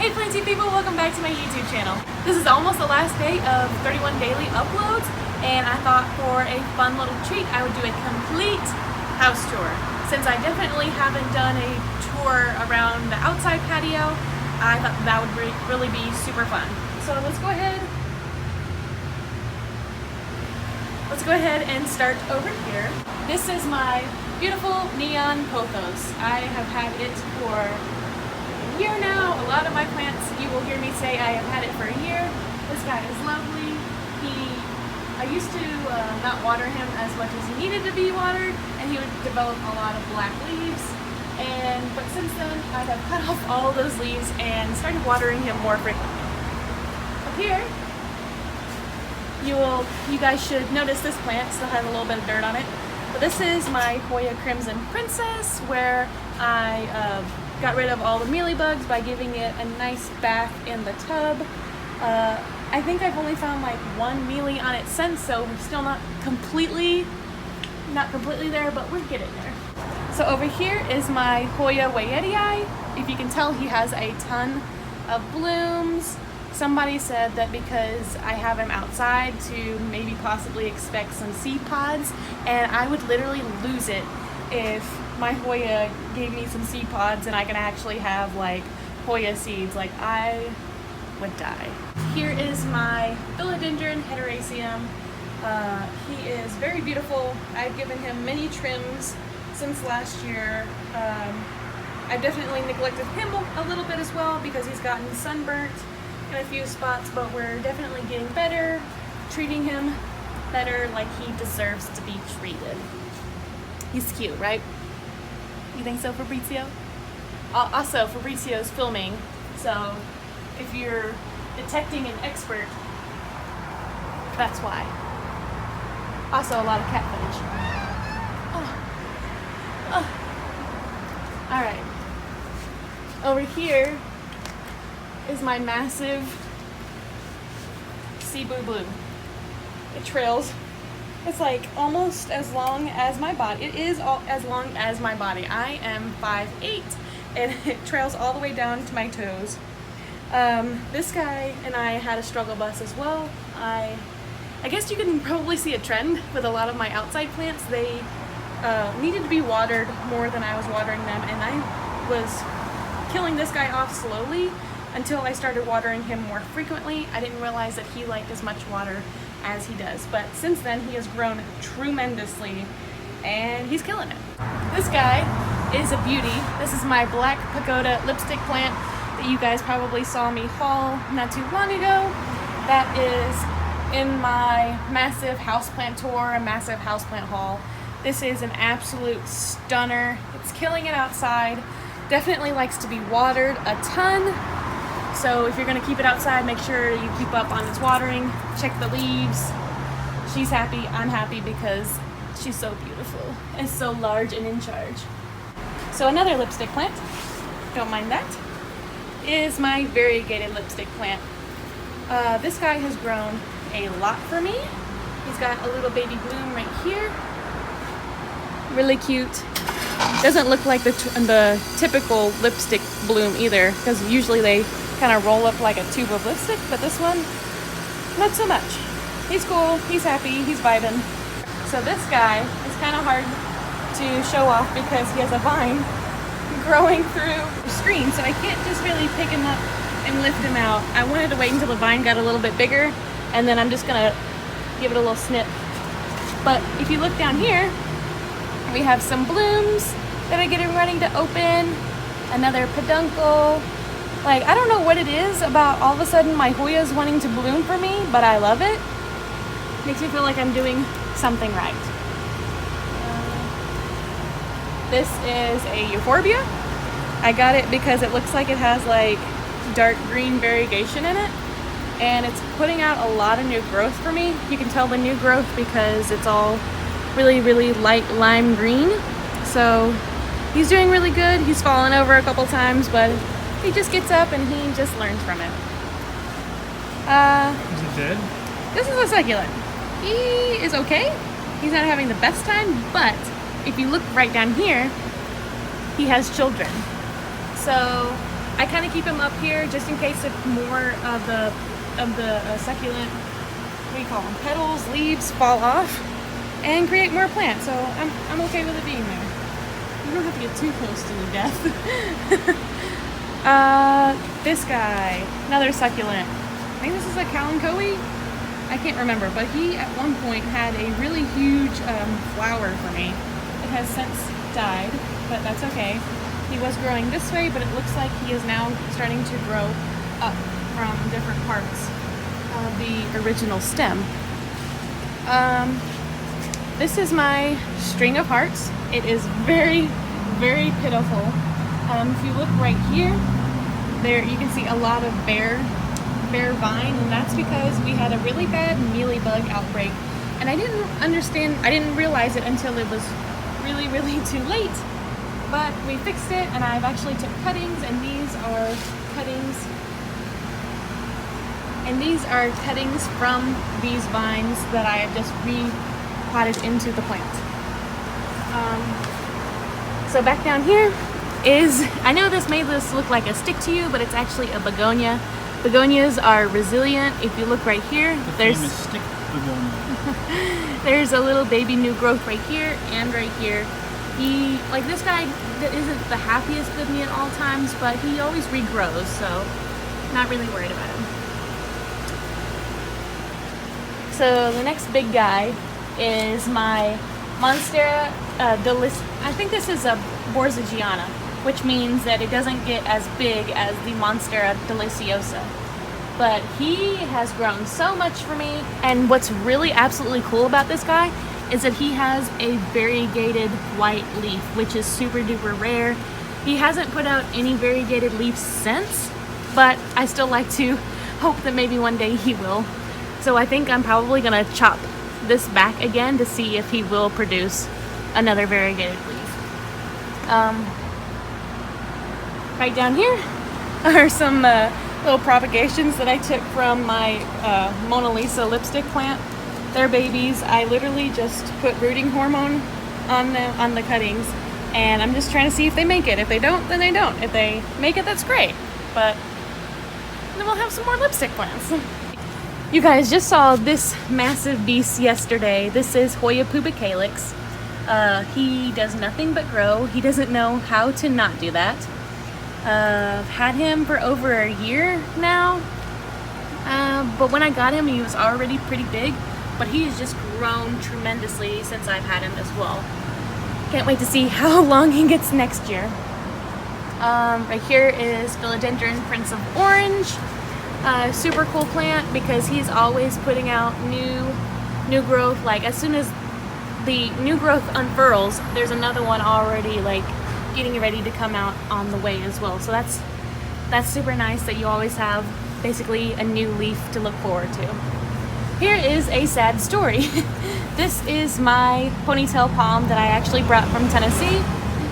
Hey Planty people, welcome back to my YouTube channel. This is almost the last day of 31 daily uploads, and I thought for a fun little treat I would do a complete house tour. Since I definitely haven't done a tour around the outside patio, I thought that would really be super fun. So let's go ahead and start over here. This is my beautiful neon pothos. I have had it for year now. A lot of my plants, you will hear me say I have had it for a year. This guy is lovely. I used to not water him as much as he needed to be watered, and he would develop a lot of black leaves. But since then, I have cut off all of those leaves and started watering him more frequently. Up here, you guys should notice this plant still has a little bit of dirt on it. But this is my Hoya Crimson Princess, where I got rid of all the mealybugs by giving it a nice bath in the tub. I think I've only found like one mealy on it since, so we're still not completely there, but we're getting there. So over here is my Hoya Wayetii. If you can tell, he has a ton of blooms. Somebody said that because I have him outside to maybe possibly expect some seed pods, and I would literally lose it if my Hoya gave me some seed pods and I can actually have like Hoya seeds. Like, I would die. Here is my philodendron hederaceum. He is very beautiful. I've given him many trims since last year. I've definitely neglected him a little bit as well because he's gotten sunburnt in a few spots, but we're definitely getting better, treating him better like he deserves to be treated. He's cute, right? You think so, Fabrizio? Also, Fabrizio's filming, so if you're detecting an expert, that's why. Also, a lot of cat footage. Alright. Over here is my massive Cebu Blue. It trails. It's like almost as long as my body. It is as long as my body. I am 5'8", and it trails all the way down to my toes. This guy and I had a struggle bus as well. I guess you can probably see a trend with a lot of my outside plants. They needed to be watered more than I was watering them, and I was killing this guy off slowly until I started watering him more frequently. I didn't realize that he liked as much water as he does, but since then he has grown tremendously and he's killing it. This guy is a beauty. This is my black pagoda lipstick plant that you guys probably saw me haul not too long ago. That is in my massive houseplant tour, a massive houseplant haul. This is an absolute stunner. It's killing it outside. Definitely likes to be watered a ton. So if you're going to keep it outside, make sure you keep up on its watering, check the leaves. She's happy, I'm happy because she's so beautiful and so large and in charge. So another lipstick plant, don't mind that, is my variegated lipstick plant. This guy has grown a lot for me. He's got a little baby bloom right here. Really cute. Doesn't look like the typical lipstick bloom either, because usually they kind of roll up like a tube of lipstick, but this one, not so much. He's cool, he's happy, he's vibing. So this guy is kind of hard to show off because he has a vine growing through the screen, so I can't just really pick him up and lift him out. I wanted to wait until the vine got a little bit bigger, and then I'm just gonna give it a little snip. But if you look down here, we have some blooms that are getting ready to open, another peduncle. Like, I don't know what it is about all of a sudden my Hoya's wanting to bloom for me, but I love it. Makes me feel like I'm doing something right. This is a euphorbia. I got it because it looks like it has like dark green variegation in it, and it's putting out a lot of new growth for me. You can tell the new growth because it's all really, really light lime green. So he's doing really good. He's fallen over a couple times, but he just gets up and he just learns from it. Is it dead? This is a succulent. He is okay. He's not having the best time, but if you look right down here, he has children. So I kind of keep them up here just in case if more of the succulent, what do you call them, petals, leaves fall off and create more plants. So I'm okay with it being there. You don't have to get too close to the death. This guy, another succulent. I think this is a kalanchoe. I can't remember, but he at one point had a really huge flower for me. It has since died, but that's okay. He was growing this way, but it looks like he is now starting to grow up from different parts of the original stem. This is my string of hearts. It is very, very pitiful. If you look right here, there you can see a lot of bare vine, and that's because we had a really bad mealybug outbreak, and I didn't realize it until it was really, really too late. But we fixed it, and I've actually took cuttings, and these are cuttings from these vines that I have just repotted into the plant. So back down here is, I know this made this look like a stick to you, but it's actually a begonia. Begonias are resilient. If you look right here, there's famous stick begonia. There's a little baby new growth right here and right here. He, like this guy, that isn't the happiest with me at all times, but he always regrows, so not really worried about him. So the next big guy is my Monstera I think this is a Borsigiana, which means that it doesn't get as big as the Monstera deliciosa. But he has grown so much for me, and what's really absolutely cool about this guy is that he has a variegated white leaf, which is super duper rare. He hasn't put out any variegated leaves since, but I still like to hope that maybe one day he will. So I think I'm probably gonna chop this back again to see if he will produce another variegated leaf. Right down here are some little propagations that I took from my Mona Lisa lipstick plant. They're babies. I literally just put rooting hormone on the cuttings, and I'm just trying to see if they make it. If they don't, then they don't. If they make it, that's great. But then we'll have some more lipstick plants. You guys just saw this massive beast yesterday. This is Hoya pubicalyx. He does nothing but grow. He doesn't know how to not do that. I've had him for over a year now, but when I got him, he was already pretty big, but he's just grown tremendously since I've had him as well. Can't wait to see how long he gets next year. Right here is Philodendron Prince of Orange. Super cool plant because he's always putting out new growth. Like as soon as the new growth unfurls, there's another one already like getting ready to come out on the way as well. So that's super nice that you always have basically a new leaf to look forward to. Here is a sad story. This is my ponytail palm that I actually brought from Tennessee.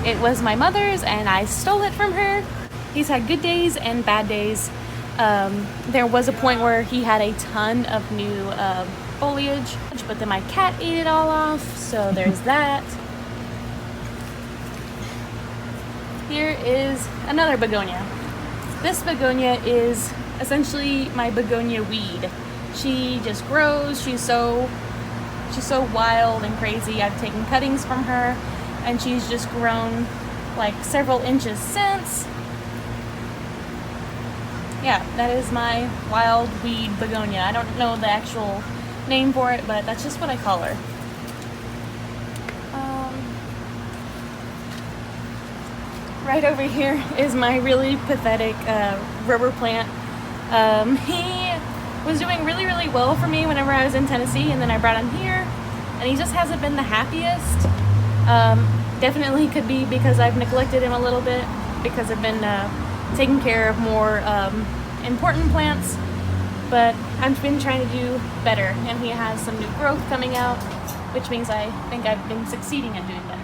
It was my mother's and I stole it from her. He's had good days and bad days. There was a point where he had a ton of new foliage, but then my cat ate it all off, so there's that. Here is another begonia. This begonia is essentially my begonia weed. She just grows. She's so wild and crazy. I've taken cuttings from her, and she's just grown like several inches since. Yeah, that is my wild weed begonia. I don't know the actual name for it, but that's just what I call her. Right over here is my really pathetic rubber plant. He was doing really, really well for me whenever I was in Tennessee, and then I brought him here, and he just hasn't been the happiest. Definitely could be because I've neglected him a little bit, because I've been taking care of more important plants, but I've been trying to do better, and he has some new growth coming out, which means I think I've been succeeding at doing better.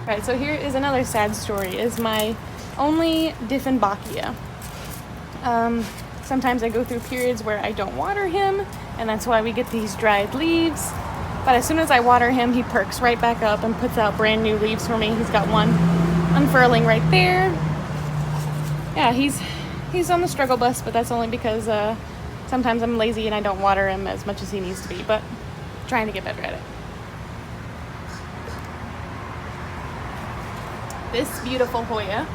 Right, so here is another sad story, is my only Dieffenbachia. Sometimes I go through periods where I don't water him, and that's why we get these dried leaves. But as soon as I water him, he perks right back up and puts out brand new leaves for me. He's got one unfurling right there. yeah, he's on the struggle bus, but that's only because sometimes I'm lazy and I don't water him as much as he needs to be, but trying to get better at it. This beautiful Hoya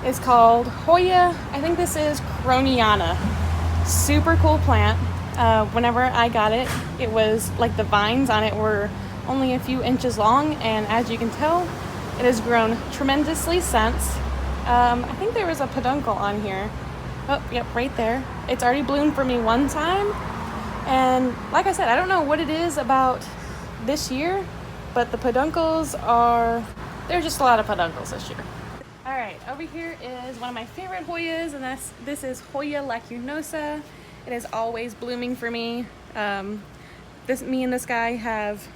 is called Hoya, I think this is Croniana. Super cool plant. Whenever I got it, it was like the vines on it were only a few inches long, and as you can tell, it has grown tremendously since. I think there was a peduncle on here. Oh, yep, right there. It's already bloomed for me one time, and like I said, I don't know what it is about this year, but the peduncles there's just a lot of peduncles this year. All right, over here is one of my favorite Hoyas, and this is Hoya lacunosa. It is always blooming for me. Me and this guy have,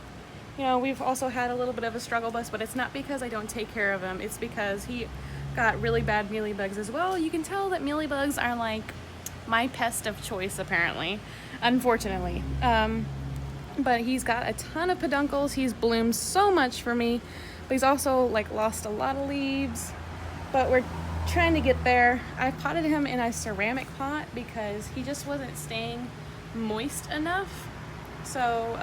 we've also had a little bit of a struggle bus, but it's not because I don't take care of him. It's because he got really bad mealybugs as well. You can tell that mealybugs are like my pest of choice, apparently, unfortunately. But he's got a ton of peduncles. He's bloomed so much for me, but he's also like lost a lot of leaves. But we're trying to get there. I potted him in a ceramic pot because he just wasn't staying moist enough. So,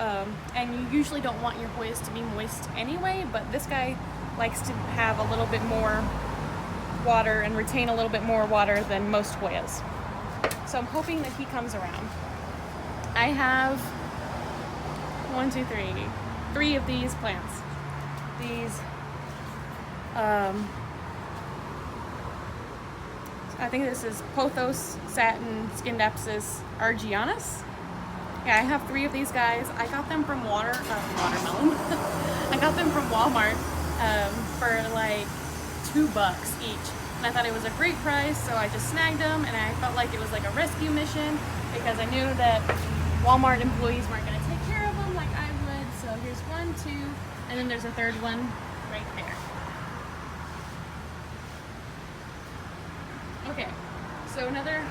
and you usually don't want your Hoyas to be moist anyway, but this guy likes to have a little bit more water and retain a little bit more water than most Hoyas. So I'm hoping that he comes around. I have 3 of these plants. These, I think this is Pothos Satin Scindapsus argianus. Yeah, I have 3 of these guys. I got them from watermelon. I got them from Walmart for like $2 each. And I thought it was a great price, so I just snagged them, and I felt like it was like a rescue mission because I knew that Walmart employees weren't going to take care of them like I would. So here's 1, 2, and then there's a 3rd one right there. Okay, so another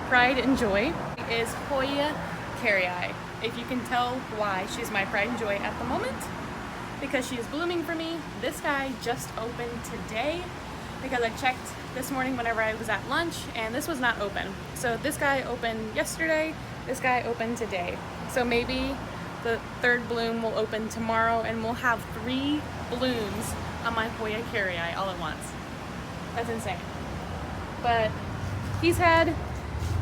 pride and joy is Hoya carrii. If you can tell why she's my pride and joy at the moment, because she is blooming for me. This guy just opened today because I checked this morning whenever I was at lunch and this was not open. So this guy opened yesterday, this guy opened today. So maybe the 3rd bloom will open tomorrow and we'll have 3 blooms on my Hoya carrii all at once. That's insane. But he's had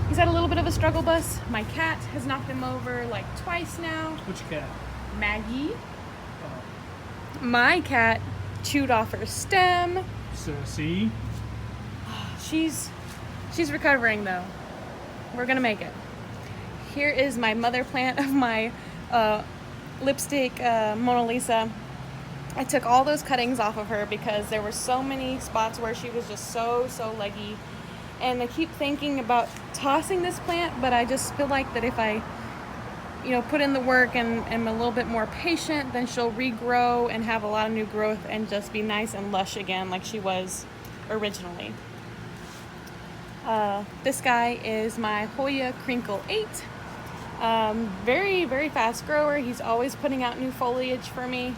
a little bit of a struggle bus. My cat has knocked him over like twice now. Which cat? Maggie. My cat chewed off her stem. So see? She's recovering though. We're gonna make it. Here is my mother plant of my lipstick Mona Lisa. I took all those cuttings off of her because there were so many spots where she was just so leggy. And I keep thinking about tossing this plant, but I just feel like that if I put in the work and am a little bit more patient, then she'll regrow and have a lot of new growth and just be nice and lush again like she was originally. This guy is my Hoya Crinkle 8. Very, very fast grower. He's always putting out new foliage for me.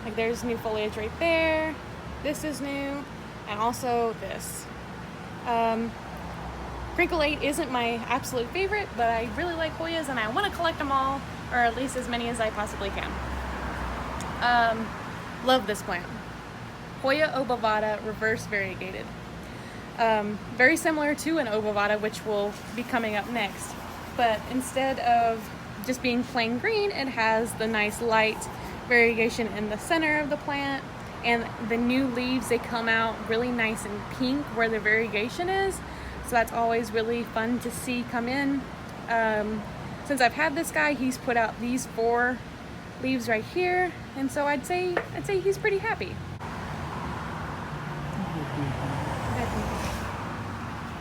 Like there's new foliage right there. This is new. And also this. Crinkle 8 isn't my absolute favorite, but I really like Hoyas and I want to collect them all, or at least as many as I possibly can. Love this plant. Hoya obovata reverse variegated. Very similar to an obovata, which will be coming up next. But instead of just being plain green, it has the nice light variegation in the center of the plant. And the new leaves, they come out really nice and pink where the variegation is. So that's always really fun to see come in. Since I've had this guy, he's put out these 4 leaves right here. And so I'd say he's pretty happy.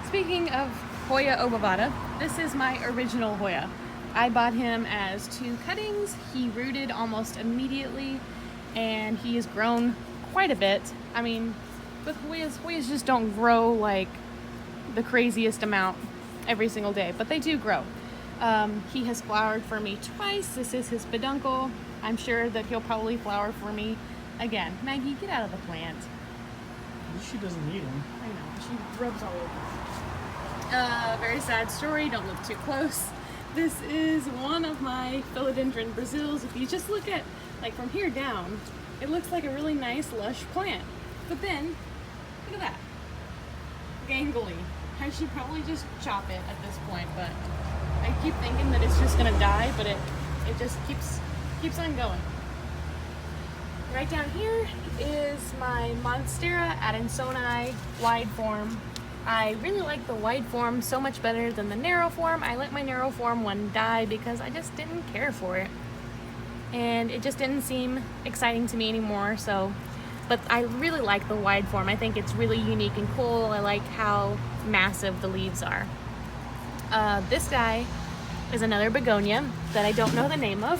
Speaking of Hoya obovata, this is my original Hoya. I bought him as 2 cuttings. He rooted almost immediately and he has grown quite a bit. I mean, with Hoyas just don't grow like the craziest amount every single day, but they do grow. He has flowered for me twice. This is his peduncle. I'm sure that he'll probably flower for me again. Maggie, get out of the plant. She doesn't need him. I know, she rubs all over. Very sad story, don't look too close. This is one of my philodendron Brazils. If you just look at, like from here down, it looks like a really nice lush plant. But then, look at that, gangly. I should probably just chop it at this point, but I keep thinking that it's just gonna die, but it just keeps on going. Right down here is my Monstera adansonii wide form. I really like the wide form so much better than the narrow form. I let my narrow form one die because I just didn't care for it. And it just didn't seem exciting to me anymore, so. But I really like the wide form. I think it's really unique and cool. I like how massive the leaves are. This guy is another begonia that I don't know the name of,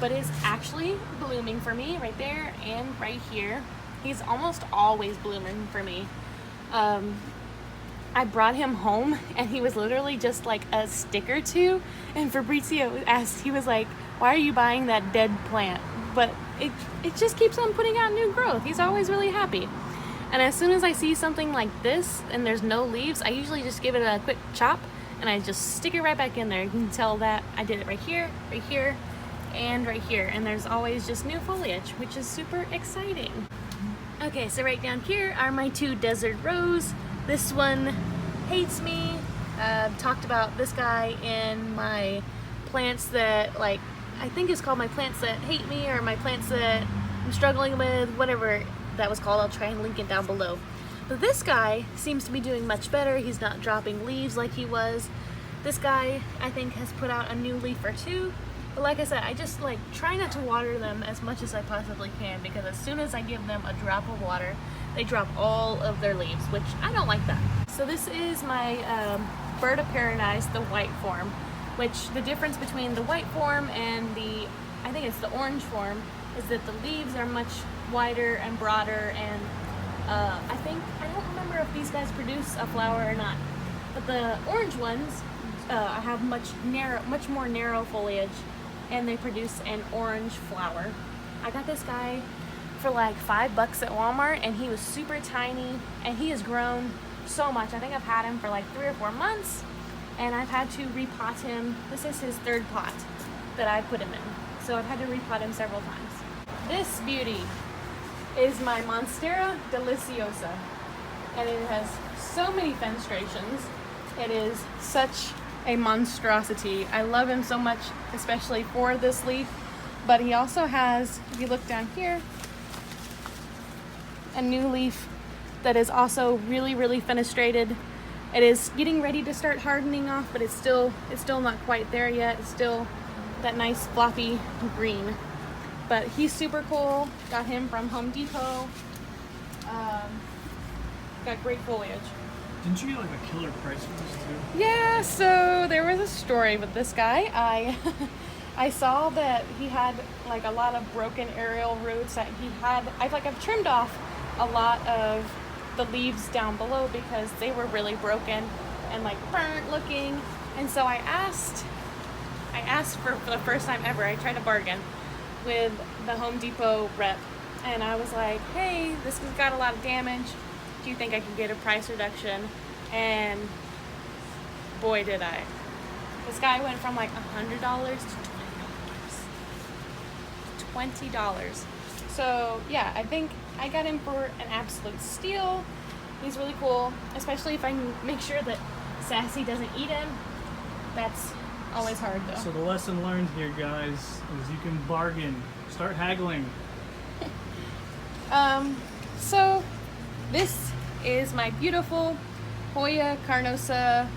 but is actually blooming for me right there and right here. He's almost always blooming for me. I brought him home and he was literally just like a stick or two, and Fabrizio asked, he was like, why are you buying that dead plant? But it just keeps on putting out new growth. He's always really happy. And as soon as I see something like this and there's no leaves, I usually just give it a quick chop and I just stick it right back in there. You can tell that I did it right here, and right here. And there's always just new foliage, which is super exciting. Okay, so right down here are my two desert rose. This one hates me. Talked about this guy in my plants that, like, I think it's called my plants that hate me, or my plants that I'm struggling with, whatever that was called. I'll try and link it down below. But this guy seems to be doing much better. He's not dropping leaves like he was. This guy, I think, has put out a new leaf or two. But like I said, I just like try not to water them as much as I possibly can, because as soon as I give them a drop of water, they drop all of their leaves, which I don't like that. So this is my bird of paradise, the white form, which the difference between the white form and the, I think it's the orange form, is that the leaves are much wider and broader, and I don't remember if these guys produce a flower or not, but the orange ones have much more narrow foliage, and they produce an orange flower. I got this guy for like $5 at Walmart, and he was super tiny, and he has grown so much. I think I've had him for like 3 or 4 months, and I've had to repot him. This is his 3rd pot that I put him in, so I've had to repot him several times. This beauty is my Monstera deliciosa, and it has so many fenestrations. It is such a monstrosity. I love him so much, especially for this leaf, but he also has, if you look down here, a new leaf that is also really fenestrated. It is getting ready to start hardening off, but it's still not quite there yet. It's still that nice floppy green. But he's super cool. Got him from Home Depot. Got great foliage. Didn't you get like a killer price for this too? Yeah, so there was a story with this guy. I saw that he had like a lot of broken aerial roots that he had. I've trimmed off a lot of the leaves down below because they were really broken and like burnt looking. And so I asked for the first time ever, I tried to bargain with the Home Depot rep, and I was like, hey, this has got a lot of damage. Do you think I could get a price reduction? And boy, did I. This guy went from like $100 to $20. So yeah, I think I got him for an absolute steal. He's really cool, especially if I can make sure that Sassy doesn't eat him. That's always hard though. So the lesson learned here, guys, is you can bargain. Start haggling. So this is my beautiful Hoya carnosa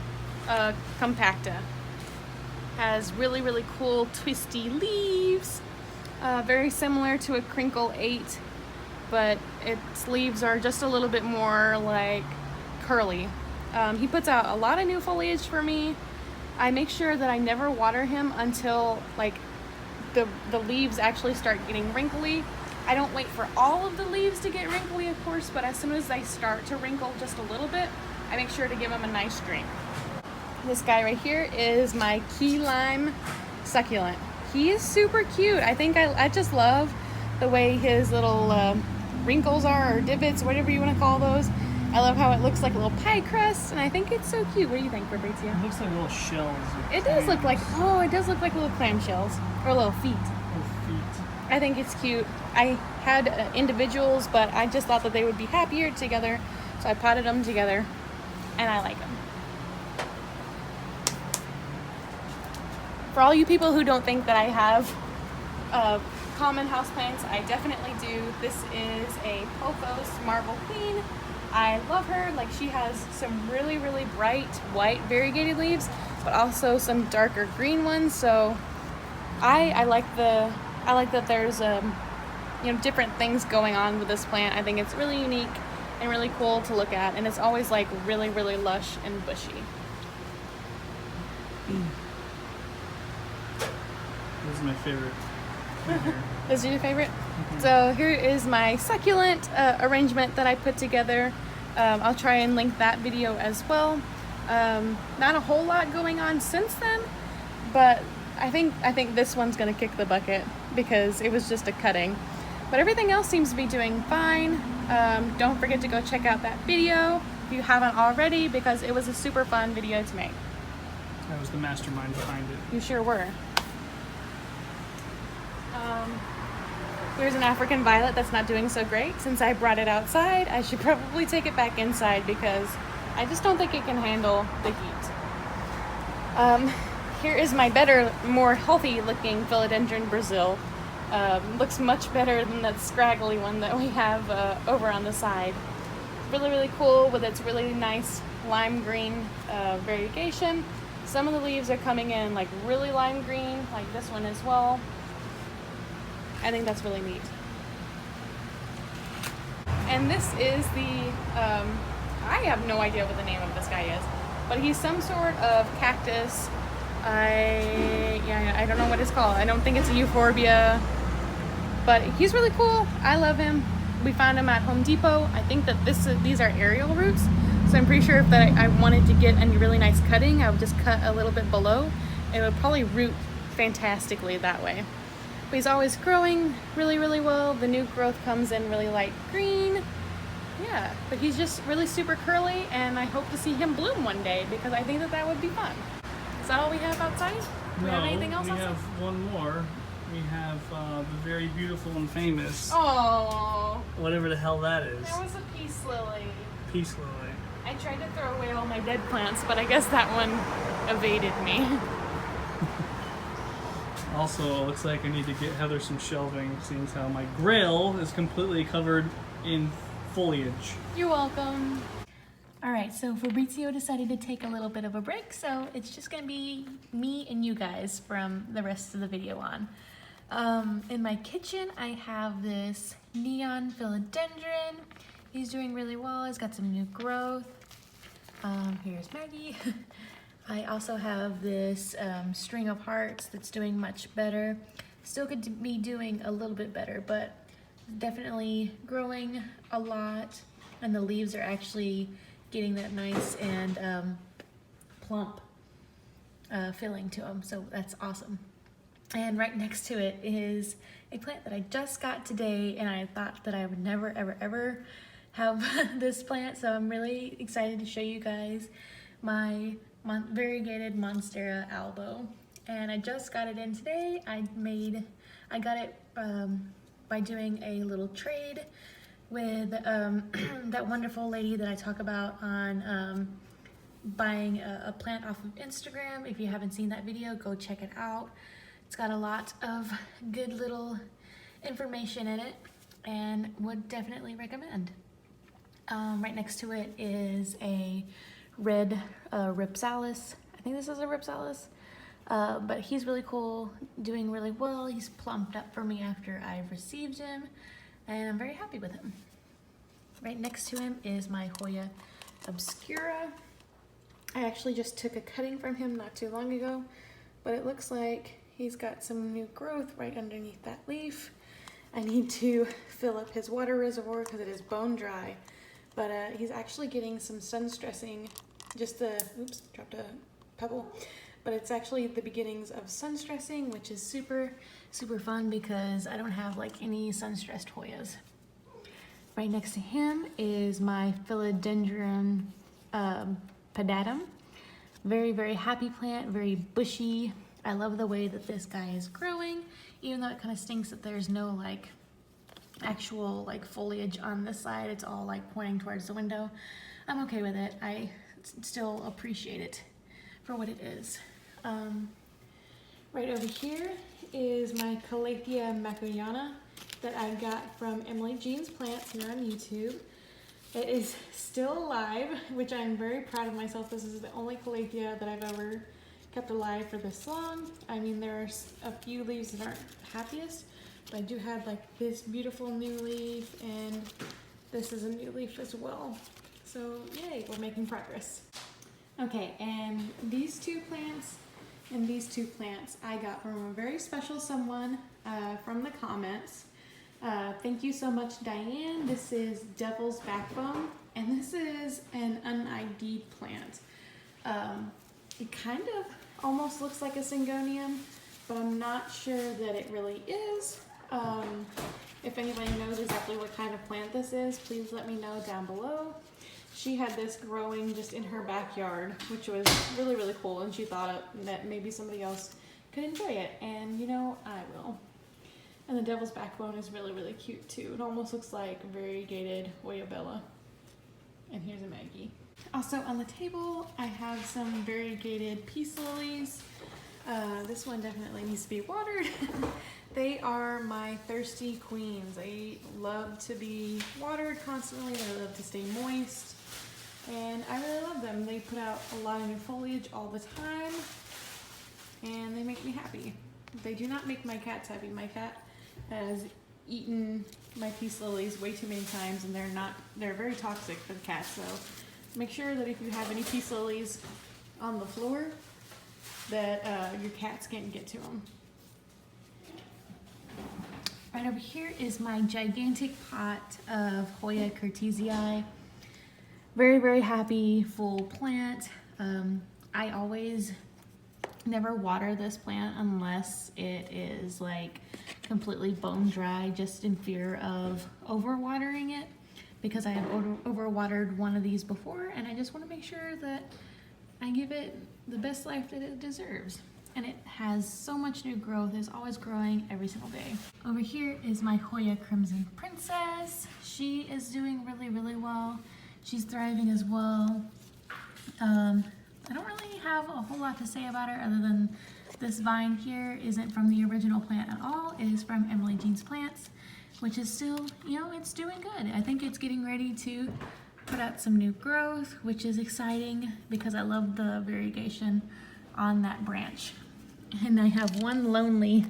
compacta. Has really cool twisty leaves, very similar to a crinkle 8, but its leaves are just a little bit more like curly. He puts out a lot of new foliage for me. I make sure that I never water him until like the leaves actually start getting wrinkly. I don't wait for all of the leaves to get wrinkly, of course, but as soon as they start to wrinkle just a little bit, I make sure to give them a nice drink. This guy right here is my key lime succulent. He is super cute. I think I just love the way his little wrinkles are, or divots, whatever you want to call those. I love how it looks like a little pie crust, and I think it's so cute. What do you think, Fabrizio? It looks like little shells. It does look like, oh, it does look like little clam shells, or little feet. Little feet. I think it's cute. I had individuals, but I just thought that they would be happier together, so I potted them together, and I like them. For all you people who don't think that I have common houseplants, I definitely do. This is a Pothos Marble Queen. I love her. Like, she has some really, really bright white variegated leaves, but also some darker green ones. So I like that there's different things going on with this plant. I think it's really unique and really cool to look at, and it's always like really, really lush and bushy. This is my favorite. This is your favorite? So here is my succulent arrangement that I put together. I'll try and link that video as well. Not a whole lot going on since then, but I think this one's gonna kick the bucket because it was just a cutting. But everything else seems to be doing fine. Don't forget to go check out that video if you haven't already, because it was a super fun video to make. I was the mastermind behind it. You sure were. Here's an African violet that's not doing so great. Since I brought it outside, I should probably take it back inside because I just don't think it can handle the heat. Here is my better, more healthy looking Philodendron Brazil. Looks much better than that scraggly one that we have over on the side. Really, really cool with its really nice lime green variegation. Some of the leaves are coming in like really lime green, like this one as well. I think that's really neat. And this is the, I have no idea what the name of this guy is, but he's some sort of cactus. I don't know what it's called. I don't think it's a euphorbia, but he's really cool. I love him. We found him at Home Depot. I think that these are aerial roots, so I'm pretty sure if I wanted to get a really nice cutting, I would just cut a little bit below. It would probably root fantastically that way. But he's always growing really, really well. The new growth comes in really light green. Yeah, but he's just really super curly, and I hope to see him bloom one day because I think that would be fun. Is that all we have outside? Do we have anything else outside? We have one more. We have the very beautiful and famous. Oh. Whatever the hell that is. That was a peace lily. Peace lily. I tried to throw away all my dead plants, but I guess that one evaded me. Also, it looks like I need to get Heather some shelving, seeing as how my grill is completely covered in foliage. You're welcome. All right, so Fabrizio decided to take a little bit of a break, so it's just gonna be me and you guys from the rest of the video on. In my kitchen, I have this neon philodendron. He's doing really well. He's got some new growth. Here's Maggie. I also have this string of hearts that's doing much better. Still could be doing a little bit better, but definitely growing a lot, and the leaves are actually getting that nice and plump filling to them, so that's awesome. And right next to it is a plant that I just got today, and I thought that I would never, ever, ever have this plant, so I'm really excited to show you guys my variegated Monstera albo. And I just got it in today. I got it by doing a little trade with that wonderful lady that I talk about on buying a plant off of Instagram. If you haven't seen that video, go check it out. It's got a lot of good little information in it and would definitely recommend. Right next to it is a red Ripsalis. I think this is a Ripsalis, but he's really cool, doing really well. He's plumped up for me after I've received him, and I'm very happy with him. Right next to him is my Hoya Obscura. I actually just took a cutting from him not too long ago, but it looks like he's got some new growth right underneath that leaf. I need to fill up his water reservoir because it is bone dry, but he's actually getting some sun stressing. Just the, oops, dropped a pebble, but it's actually the beginnings of sun stressing, which is super, super fun because I don't have like any sun stressed Hoyas. Right next to him is my philodendron pedatum. Very, very happy plant, very bushy. I love the way that this guy is growing, even though it kind of stinks that there's no like actual like foliage on this side. It's all like pointing towards the window. I'm okay with it. I still appreciate it for what it is. Right over here is my Calathea macuyana that I got from Emily Jean's Plants here on YouTube. It is still alive, which I'm very proud of myself. This is the only Calathea that I've ever kept alive for this long. I mean, there's a few leaves that aren't happiest, but I do have like this beautiful new leaf, and this is a new leaf as well. So yay, we're making progress. Okay, and these two plants and these two plants I got from a very special someone from the comments. Thank you so much, Diane. This is Devil's Backbone, and this is an un-ID'd plant. It kind of almost looks like a syngonium, but I'm not sure that it really is. If anybody knows exactly what kind of plant this is, please let me know down below. She had this growing just in her backyard, which was really, really cool, and she thought that maybe somebody else could enjoy it, and you know, I will. And the Devil's Backbone is really, really cute too. It almost looks like variegated Oyabella. And here's a Maggie. Also on the table, I have some variegated peace lilies. This one definitely needs to be watered. They are my thirsty queens. They love to be watered constantly. They love to stay moist. And I really love them. They put out a lot of new foliage all the time, and they make me happy. They do not make my cats happy. My cat has eaten my peace lilies way too many times, and they're very toxic for the cats. So make sure that if you have any peace lilies on the floor, that your cats can't get to them. Right over here is my gigantic pot of Hoya curtisii. Very, very happy, full plant. I always never water this plant unless it is like completely bone dry, just in fear of overwatering it, because I have overwatered one of these before, and I just want to make sure that I give it the best life that it deserves. And it has so much new growth. It's always growing every single day. Over here is my Hoya Crimson Princess. She is doing really, really well. She's thriving as well. I don't really have a whole lot to say about her other than this vine here isn't from the original plant at all. It is from Emily Jean's Plants, which is still, you know, it's doing good. I think it's getting ready to put out some new growth, which is exciting because I love the variegation on that branch. And I have one lonely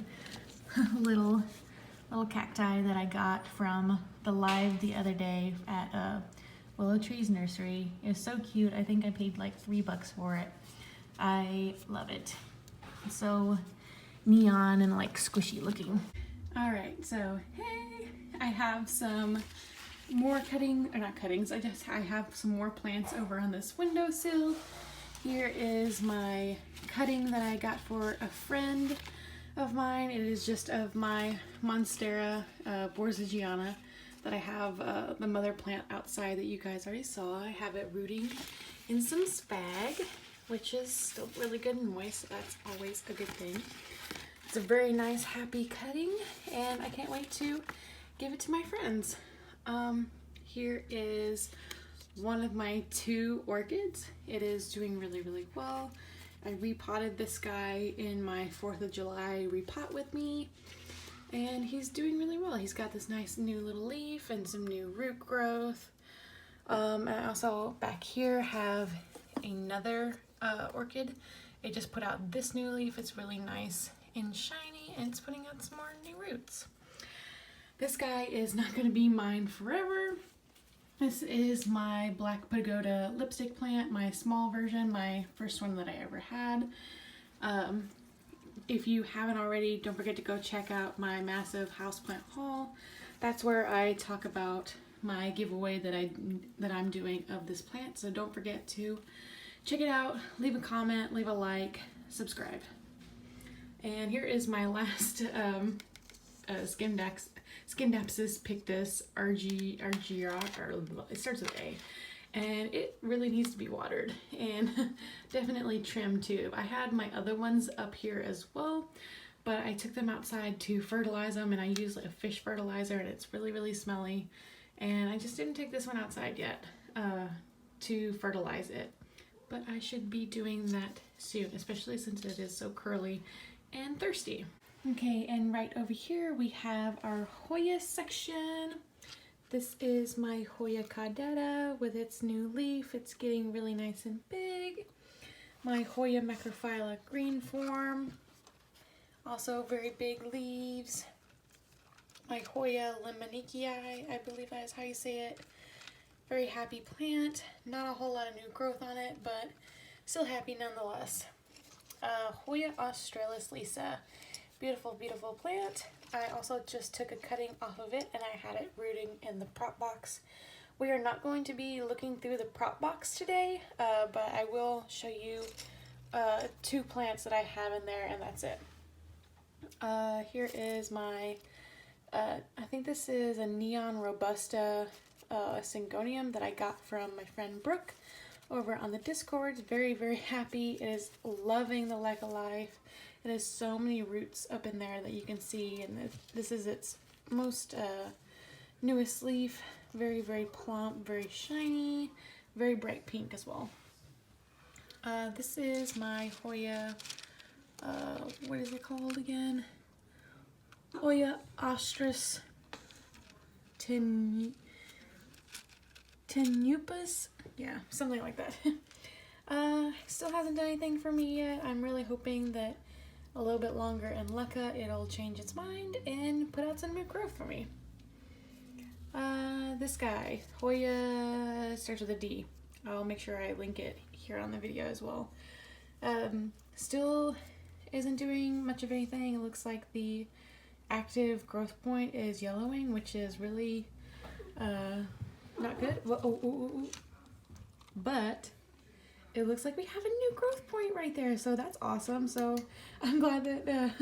little cacti that I got from the live the other day at Willow Trees Nursery. It was so cute. I think I paid like $3 for it. I love it. It's so neon and like squishy looking. All right, so hey, I have some more I have some more plants over on this windowsill. Here is my cutting that I got for a friend of mine. It is just of my Monstera borsigiana that I have the mother plant outside that you guys already saw. I have it rooting in some spag, which is still really good and moist, so that's always a good thing. It's a very nice, happy cutting, and I can't wait to give it to my friends. Here is one of my 2 orchids. It is doing really, really well. I repotted this guy in my 4th of July repot with me, and he's doing really well. He's got this nice new little leaf and some new root growth. And I also back here have another orchid. It just put out this new leaf. It's really nice and shiny, and it's putting out some more new roots. This guy is not going to be mine forever. This is my Black Pagoda lipstick plant, my small version, my first one that I ever had. If you haven't already, don't forget to go check out my massive houseplant haul. That's where I talk about my giveaway that I'm doing of this plant. So don't forget to check it out, leave a comment, leave a like, subscribe. And here is my last Scindapsus pictus RG, or it starts with A. And it really needs to be watered and definitely trimmed too. I had my other ones up here as well, but I took them outside to fertilize them, and I used like a fish fertilizer, and it's really, really smelly. And I just didn't take this one outside yet to fertilize it. But I should be doing that soon, especially since it is so curly and thirsty. Okay, and right over here we have our Hoya section. This is my Hoya caudata with its new leaf. It's getting really nice and big. My Hoya macrophylla green form, also very big leaves. My Hoya lemonikii, I believe that is how you say it. Very happy plant. Not a whole lot of new growth on it, but still happy nonetheless. Hoya australis lisa. Beautiful, beautiful plant. I also just took a cutting off of it and I had it rooting in the prop box. We are not going to be looking through the prop box today, but I will show you 2 plants that I have in there, and that's it. Here is my, I think this is a neon robusta syngonium that I got from my friend Brooke over on the Discord. Very, very happy. It is loving the lack of life. It has so many roots up in there that you can see, and this is its most newest leaf. Very, very plump, very shiny, very bright pink as well. This is my Hoya, what is it called again? Hoya australis tenuipus? Yeah, something like that. Still hasn't done anything for me yet. I'm really hoping that a little bit longer in Lucca it'll change its mind and put out some new growth for me. This guy, Hoya, starts with a D. I'll make sure I link it here on the video as well. Still isn't doing much of anything. It looks like the active growth point is yellowing, which is really not good. But it looks like we have a new growth point right there, so that's awesome. So I'm glad that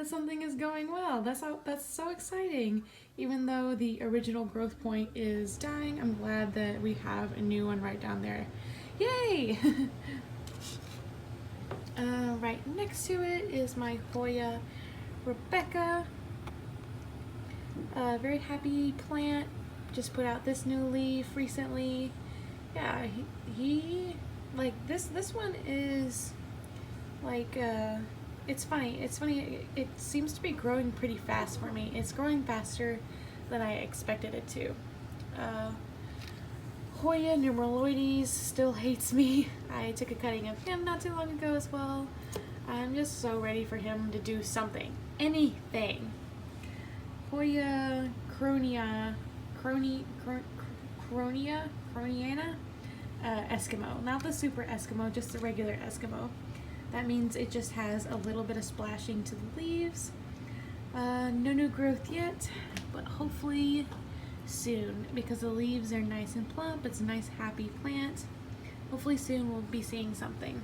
something is going well. That's so exciting. Even though the original growth point is dying, I'm glad that we have a new one right down there. Yay! Right next to it is my Hoya Rebecca. Very happy plant. Just put out this new leaf recently. Yeah, he like this one is like it's funny. It seems to be growing pretty fast for me. It's growing faster than I expected it to. Hoya numeraloides still hates me. I took a cutting of him not too long ago as well. I'm just so ready for him to do something, anything. Hoya croniana Eskimo, not the super Eskimo, just the regular Eskimo. That means it just has a little bit of splashing to the leaves. No new growth yet, but hopefully soon, because the leaves are nice and plump. It's a nice happy plant. Hopefully soon we'll be seeing something.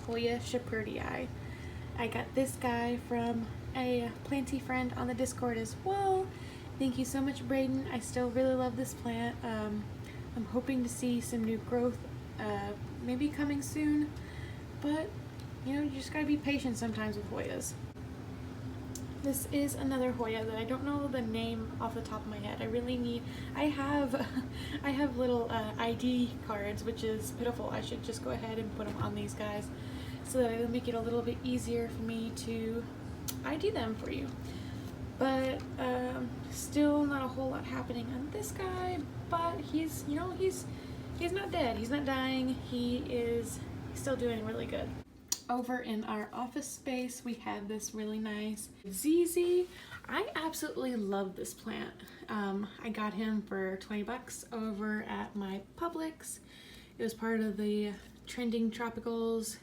Hoya Shepardii. I got this guy from a planty friend on the Discord as well. Thank you so much, Braden. I still really love this plant. I'm hoping to see some new growth, maybe coming soon, but you know, you just gotta be patient sometimes with Hoyas. This is another Hoya that I don't know the name off the top of my head. I have little ID cards, which is pitiful. I should just go ahead and put them on these guys so that it'll make it a little bit easier for me to ID them for you. But still not a whole lot happening on this guy, but he's not dead. He's not dying. He's still doing really good. Over in our office space, we have this really nice ZZ. I absolutely love this plant. I got him for 20 bucks over at my Publix. It was part of the Trending Tropicals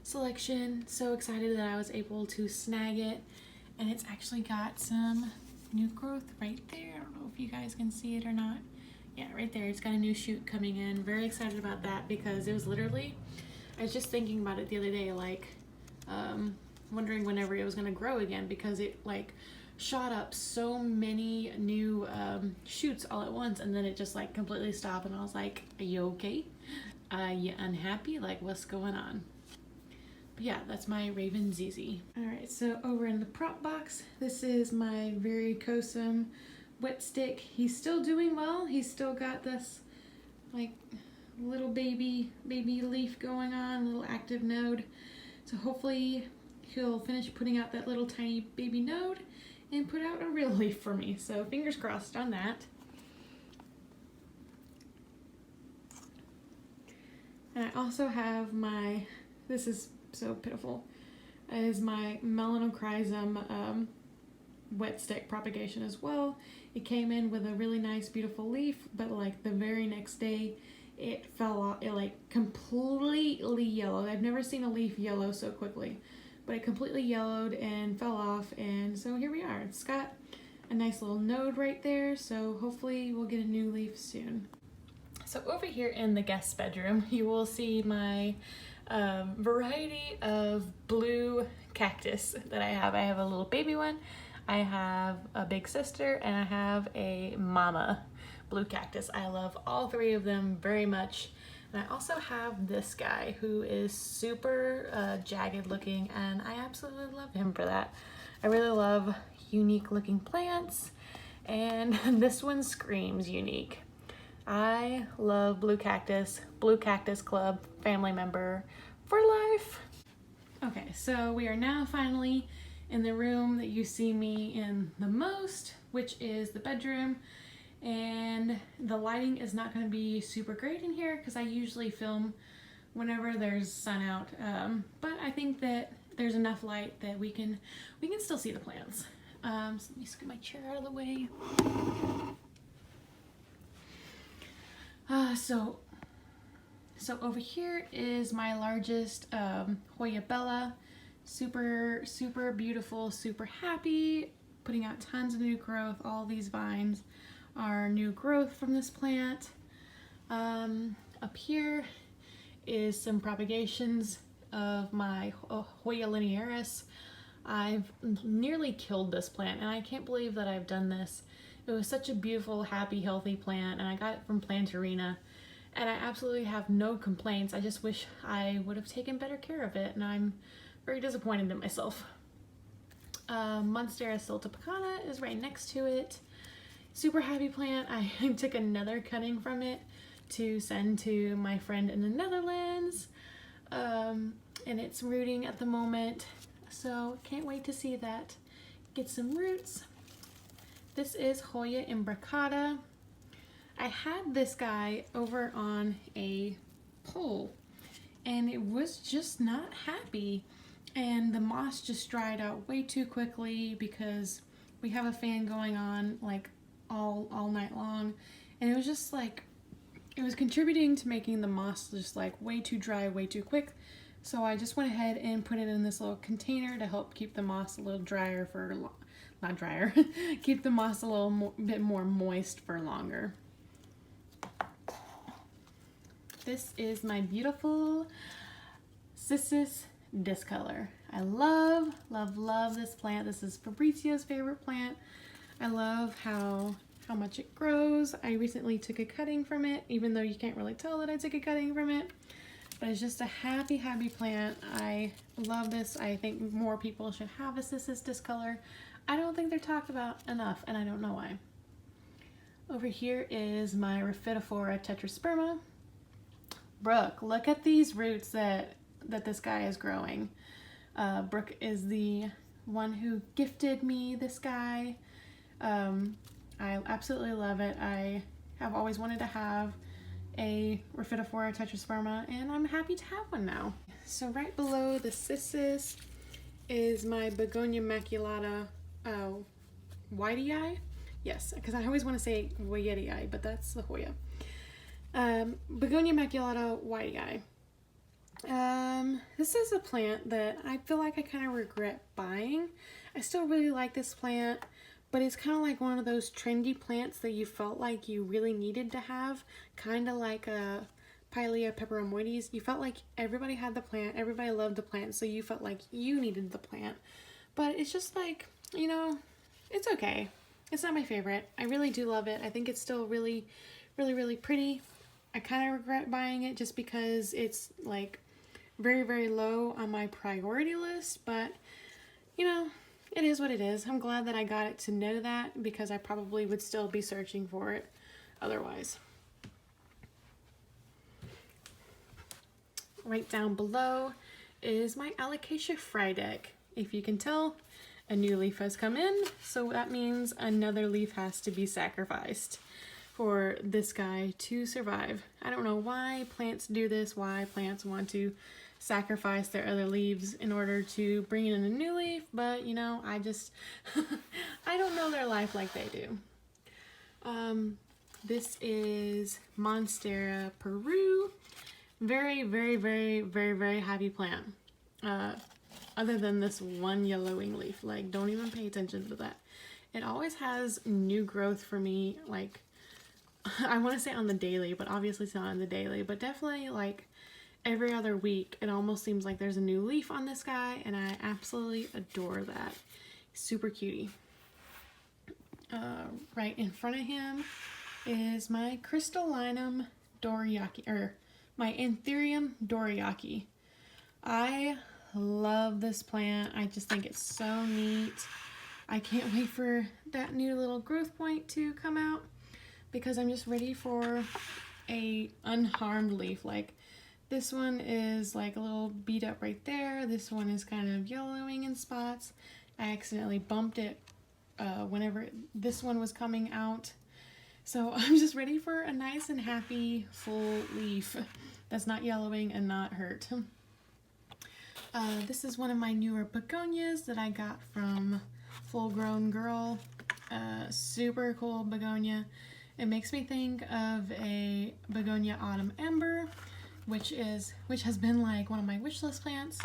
selection. So excited that I was able to snag it. And it's actually got some new growth right there. I don't know if you guys can see it or not. Yeah, right there. It's got a new shoot coming in. Very excited about that because it was literally, I was just thinking about it the other day, like wondering whenever it was gonna grow again because it like shot up so many new shoots all at once, and then it just like completely stopped, and I was like, are you okay? You unhappy? Like, what's going on? But yeah, that's my Raven ZZ. All right, so over in the prop box, this is my very Cosum wet stick. He's still doing well. He's still got this like little baby leaf going on, little active node. So hopefully he'll finish putting out that little tiny baby node and put out a real leaf for me. So fingers crossed on that. And I also have my, this is so pitiful, is my Melanochrysum wet stick propagation as well. It came in with a really nice beautiful leaf, but like the very next day it fell off. It like completely yellowed. I've never seen a leaf yellow so quickly, but it completely yellowed and fell off, and so here we are. It's got a nice little node right there, so hopefully we'll get a new leaf soon. So over here in the guest bedroom, you will see my variety of blue cactus that I have. I have a little baby one, I have a big sister, and I have a mama blue cactus. I love all three of them very much. And I also have this guy who is super jagged looking, and I absolutely love him for that. I really love unique looking plants, and this one screams unique. I love Blue Cactus Club family member for life. Okay, so we are now finally in the room that you see me in the most, which is the bedroom. And the lighting is not going to be super great in here because I usually film whenever there's sun out. But I think that there's enough light that we can still see the plants. So let me scoot my chair out of the way. So over here is my largest Hoya Bella. Super beautiful, super happy, putting out tons of new growth. All these vines are new growth from this plant. Up here is some propagations of my Hoya linearis. I've nearly killed this plant, and I can't believe that I've done this. It was such a beautiful, happy, healthy plant, and I got it from Plantarina, and I absolutely have no complaints. I just wish I would have taken better care of it, and I'm very disappointed in myself. Monstera siltepecana is right next to it. Super happy plant. I took another cutting from it to send to my friend in the Netherlands, and it's rooting at the moment, so can't wait to see that get some roots. This is Hoya imbricata. I had this guy over on a pole, and it was just not happy, and the moss just dried out way too quickly because we have a fan going on like all night long, and it was just like, it was contributing to making the moss just like way too dry, way too quick. So I just went ahead and put it in this little container to help keep the moss a little drier for, not drier, keep the moss a little bit more moist for longer. This is my beautiful Cissus discolor. I love this plant. This is Fabrizio's favorite plant. I love how much it grows. I recently took a cutting from it, even though you can't really tell that I took a cutting from it. But it's just a happy plant. I love this. I think more people should have a Cissus discolor. I don't think they're talked about enough, and I don't know why. Over here is my Rhaphidophora tetrasperma. Brooke, look at these roots that this guy is growing. Brooke is the one who gifted me this guy. I absolutely love it. I have always wanted to have a Rhaphidophora tetrasperma, and I'm happy to have one now. So right below the Cissus is my Begonia maculata whitey. Yes, because I always want to say Wyetii, but that's the Hoya. Begonia maculata whitey. This is a plant that I feel like I kind of regret buying. I still really like this plant, but it's kind of like one of those trendy plants that you felt like you really needed to have, kind of like a Pilea peperomoides, you felt like everybody had the plant, everybody loved the plant, so you felt like you needed the plant. But it's just like, you know, it's okay. It's not my favorite. I really do love it. I think it's still really, really, really pretty. I kind of regret buying it just because it's like very, very low on my priority list, but you know, it is what it is. I'm glad that I got it to know that because I probably would still be searching for it otherwise. Right down below is my Alocasia Frydek. If you can tell, a new leaf has come in, so that means another leaf has to be sacrificed for this guy to survive. I don't know why plants do this, why plants want to sacrifice their other leaves in order to bring in a new leaf, but you know, I just, I don't know their life like they do. This is Monstera Peru. Very, very, very, very, very happy plant. Other than this one yellowing leaf, like don't even pay attention to that. It always has new growth for me, like I want to say on the daily, but obviously it's not on the daily, but definitely like every other week it almost seems like there's a new leaf on this guy, and I absolutely adore that. Super cutie. Right in front of him is my Crystallinum Doriaki, or my Anthurium Doriaki. I love this plant. I just think it's so neat. I can't wait for that new little growth point to come out because I'm just ready for a unharmed leaf. Like this one is like a little beat up right there. This one is kind of yellowing in spots. I accidentally bumped it whenever this one was coming out. So I'm just ready for a nice and happy full leaf that's not yellowing and not hurt. This is one of my newer begonias that I got from Full Grown Girl. Super cool begonia. It makes me think of a begonia autumn amber, which has been like one of my wish list plants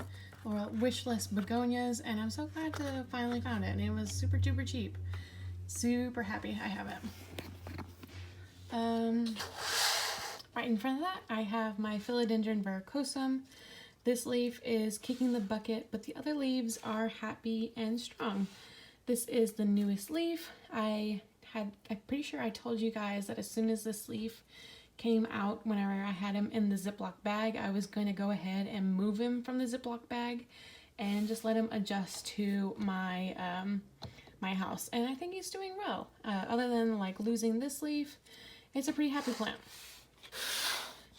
or wish list begonias, and I'm so glad to finally found it. And it was super duper cheap. Super happy I have it. Right in front of that, I have my Philodendron verrucosum. This leaf is kicking the bucket, but the other leaves are happy and strong. This is the newest leaf. I'm pretty sure I told you guys that as soon as this leaf came out, whenever I had him in the Ziploc bag, I was going to go ahead and move him from the Ziploc bag and just let him adjust to my my house. And I think he's doing well. Other than like losing this leaf, it's a pretty happy plant.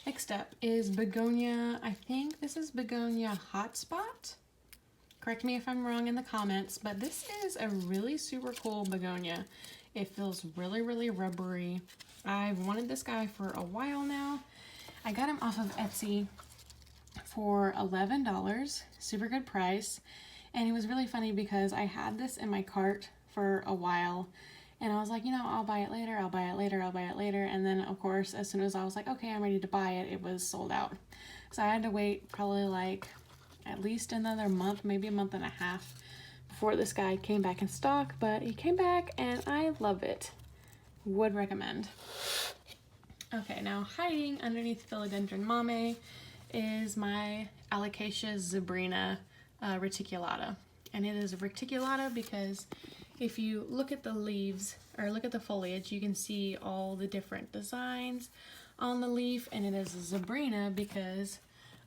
Next up is begonia. I think this is begonia hotspot. Correct me if I'm wrong in the comments, but this is a really super cool begonia. It feels really, really rubbery. I've wanted this guy for a while now. I got him off of Etsy for $11, super good price. And it was really funny because I had this in my cart for a while. And I was like, you know, I'll buy it later, I'll buy it later, I'll buy it later. And then, of course, as soon as I was like, okay, I'm ready to buy it, it was sold out. So I had to wait probably like at least another month, maybe a month and a half before this guy came back in stock. But he came back and I love it. Would recommend. Okay, now hiding underneath Philodendron mame is my Alocasia zebrina reticulata. And it is reticulata because if you look at the leaves or look at the foliage, you can see all the different designs on the leaf, and it is a zebrina because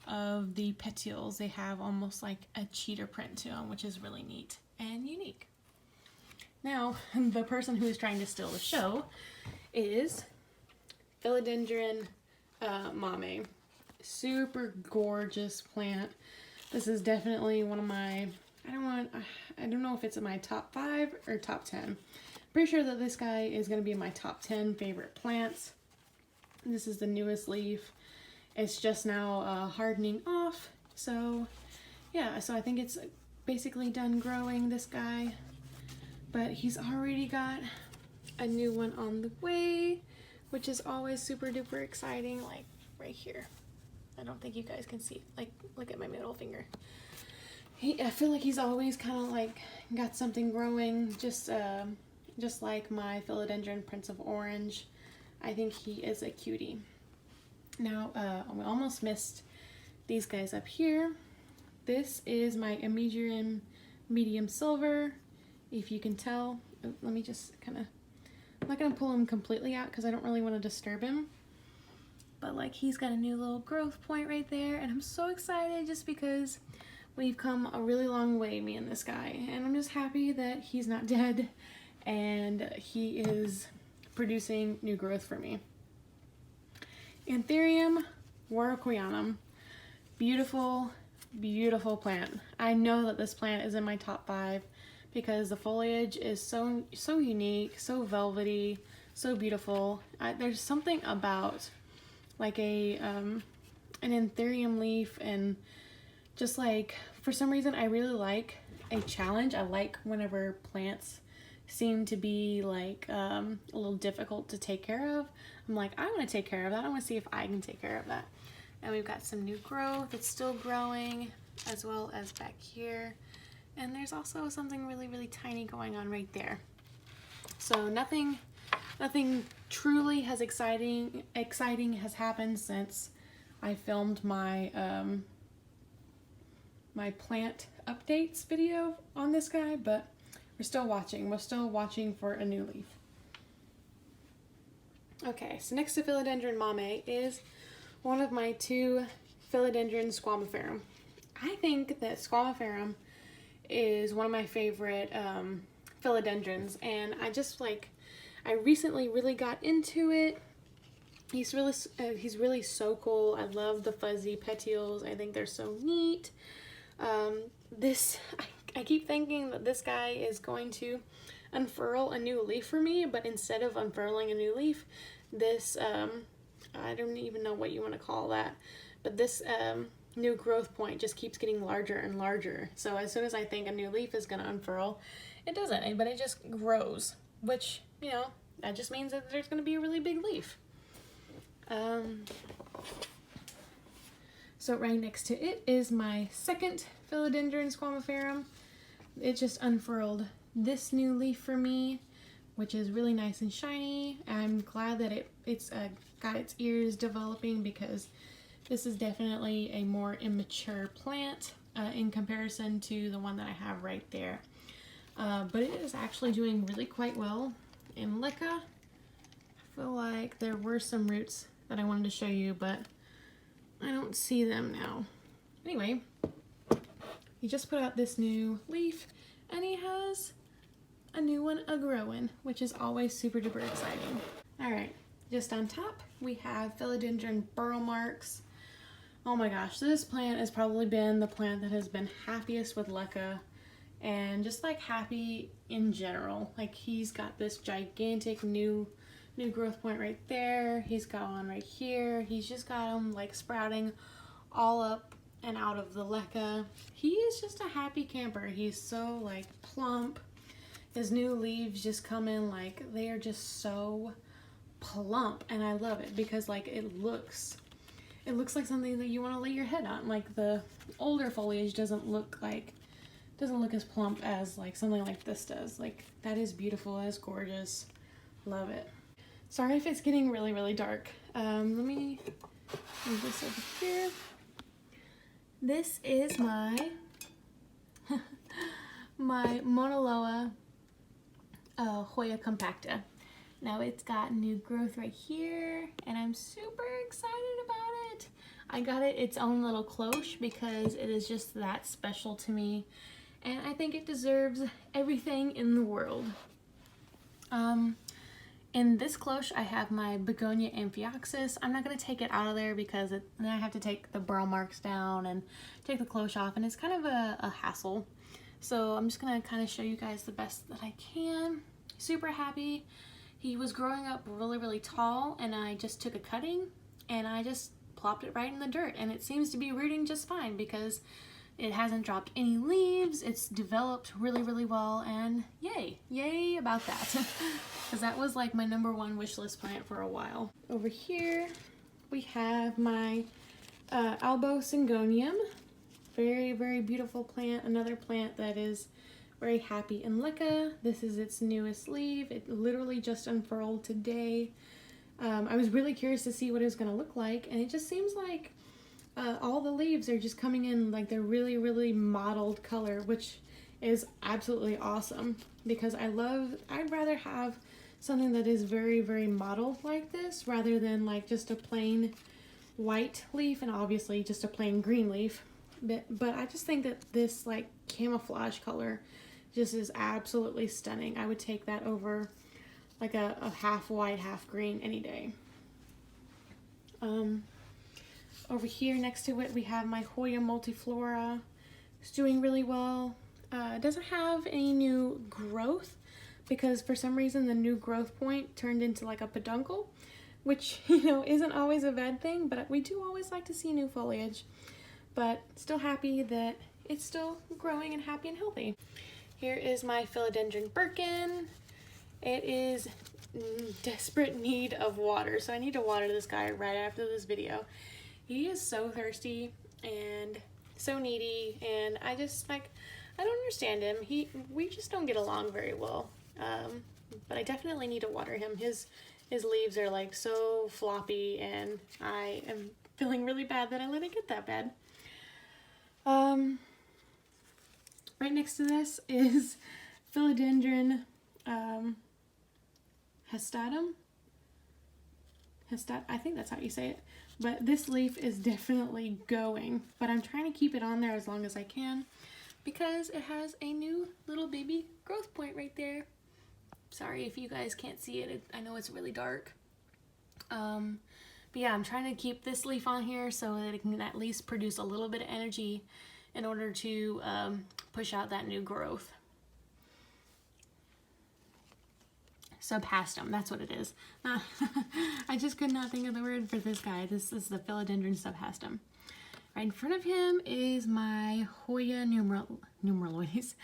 of the petioles. They have almost like a cheetah print to them, which is really neat and unique. Now, the person who is trying to steal the show is Philodendron mame. Super gorgeous plant. This is definitely one of my, I don't know if it's in my top 5 or top 10. Pretty sure that this guy is going to be in my top 10 favorite plants. This is the newest leaf. It's just now hardening off. So yeah, so I think it's basically done growing, this guy. But he's already got a new one on the way, which is always super duper exciting. Like right here. I don't think you guys can see. Like, look at my middle finger. I feel like he's always kind of like got something growing, just like my Philodendron Prince of Orange. I think he is a cutie. Now, we almost missed these guys up here. This is my medium silver, if you can tell. Let me just kind of, I'm not gonna pull him completely out because I don't really want to disturb him. But like, he's got a new little growth point right there, and I'm so excited just because we've come a really long way, me and this guy, and I'm just happy that he's not dead and he is producing new growth for me. Anthurium warocqueanum, beautiful, beautiful plant. I know that this plant is in my top 5 because the foliage is so unique, so velvety, so beautiful. There's something about like an anthurium leaf, and just like, for some reason I really like a challenge. I like whenever plants seem to be like a little difficult to take care of. I'm like, I want to take care of that. I want to see if I can take care of that. And we've got some new growth. It's still growing, as well as back here. And there's also something really, really tiny going on right there. So nothing truly has exciting has happened since I filmed my my plant updates video on this guy, but we're still watching. We're still watching for a new leaf. Okay, so next to Philodendron mame is one of my 2 Philodendron squamiferum. I think that squamiferum is one of my favorite philodendrons, and I recently really got into it. He's really so cool. I love the fuzzy petioles. I think they're so neat. I keep thinking that this guy is going to unfurl a new leaf for me, but instead of unfurling a new leaf, this, I don't even know what you want to call that, but this new growth point just keeps getting larger and larger. So as soon as I think a new leaf is going to unfurl, it doesn't, but it just grows, which, you know, that just means that there's going to be a really big leaf. So right next to it is my second Philodendron squamiferum. It just unfurled this new leaf for me, which is really nice and shiny. I'm glad that it's got its ears developing, because this is definitely a more immature plant in comparison to the one that I have right there. But it is actually doing really quite well in Leca. I feel like there were some roots that I wanted to show you, but I don't see them now. Anyway, he just put out this new leaf, and he has a new one a-growing, which is always super duper exciting. Alright, just on top we have Philodendron burrow marks. Oh my gosh, this plant has probably been the plant that has been happiest with Leca, and just like happy in general. Like, he's got this gigantic new growth point right there. He's got one right here. He's just got them like sprouting all up and out of the Leca. He is just a happy camper. He's so like plump. His new leaves just come in like, they are just so plump, and I love it because like it looks like something that you want to lay your head on. Like, the older foliage doesn't look as plump as like something like this does. Like, that is beautiful. That is gorgeous. Love it. Sorry if it's getting really, really dark. Let me move this over here. This is my my Monaloa Hoya compacta. Now it's got new growth right here, and I'm super excited about it. I got it its own little cloche because it is just that special to me, and I think it deserves everything in the world. In this cloche, I have my Begonia amphioxus. I'm not going to take it out of there because then I have to take the burl marks down and take the cloche off, and it's kind of a hassle. So I'm just going to kind of show you guys the best that I can. Super happy. He was growing up really, really tall, and I just took a cutting and I just plopped it right in the dirt, and it seems to be rooting just fine because it hasn't dropped any leaves. It's developed really, really well, and yay about that. Because that was like my #1 wish list plant for a while. Over here we have my Albo Syngonium. Very, very beautiful plant. Another plant that is very happy in Leca. This is its newest leaf. It literally just unfurled today. I was really curious to see what it was going to look like, and it just seems like all the leaves are just coming in like they're really, really mottled color, which is absolutely awesome because I'd rather have something that is very, very mottled like this rather than like just a plain white leaf and obviously just a plain green leaf. But I just think that this like camouflage color just is absolutely stunning. I would take that over like a half white, half green any day. Over here next to it we have my Hoya multiflora. It's doing really well. It doesn't have any new growth because for some reason the new growth point turned into like a peduncle, which, you know, isn't always a bad thing, but we do always like to see new foliage. But still happy that it's still growing and happy and healthy. Here is my philodendron Birkin. It is in desperate need of water, so I need to water this guy right after this video. He is so thirsty and so needy, and I just like, I don't understand him. We just don't get along very well. But I definitely need to water him. His leaves are like so floppy, and I am feeling really bad that I let it get that bad. Right next to this is philodendron hestatum. I think that's how you say it. But this leaf is definitely going, but I'm trying to keep it on there as long as I can because it has a new little baby growth point right there. Sorry if you guys can't see it. I know it's really dark. But yeah, I'm trying to keep this leaf on here so that it can at least produce a little bit of energy in order to push out that new growth. Subhastum, that's what it is. I just could not think of the word for this guy. This is the philodendron subhastum. Right in front of him is my Hoya numeraloides.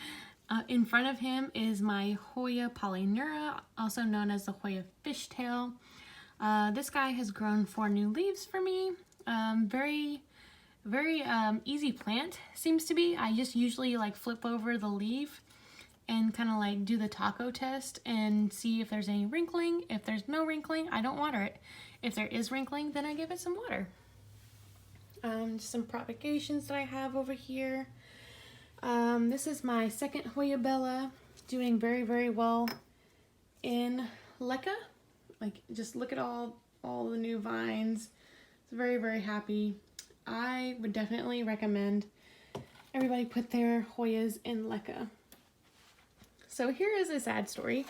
In front of him is my Hoya polyneura, also known as the Hoya fishtail. This guy has grown 4 new leaves for me. Very easy plant, seems to be. I just usually like flip over the leaf and kind of like do the taco test and see if there's any wrinkling. If there's no wrinkling, I don't water it. If there is wrinkling, then I give it some water. Just some propagations that I have over here. This is my second Hoya Bella, doing very, very well in LECA. Like, just look at all the new vines. It's very, very happy. I would definitely recommend everybody put their Hoyas in LECA. So here is a sad story.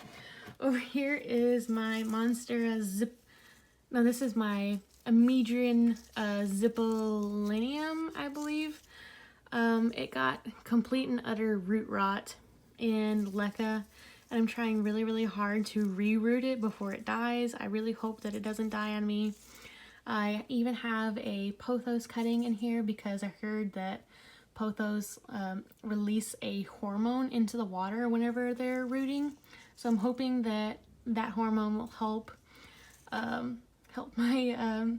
Over here is my Monstera this is my Amedrian Zipolinium, I believe. It got complete and utter root rot in LECA, and I'm trying really, really hard to reroot it before it dies. I really hope that it doesn't die on me. I even have a pothos cutting in here because I heard that pothos release a hormone into the water whenever they're rooting. So I'm hoping that that hormone will help my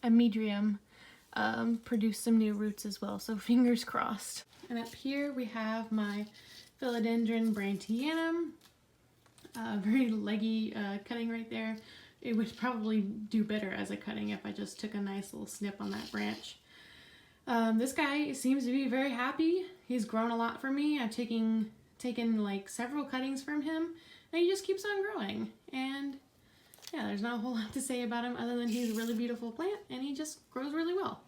Amedrium produce some new roots as well. So fingers crossed. And up here we have my philodendron brantianum. Very leggy cutting right there. It would probably do better as a cutting if I just took a nice little snip on that branch. This guy seems to be very happy. He's grown a lot for me. I've taken like several cuttings from him, and he just keeps on growing. And yeah, there's not a whole lot to say about him other than he's a really beautiful plant and he just grows really well.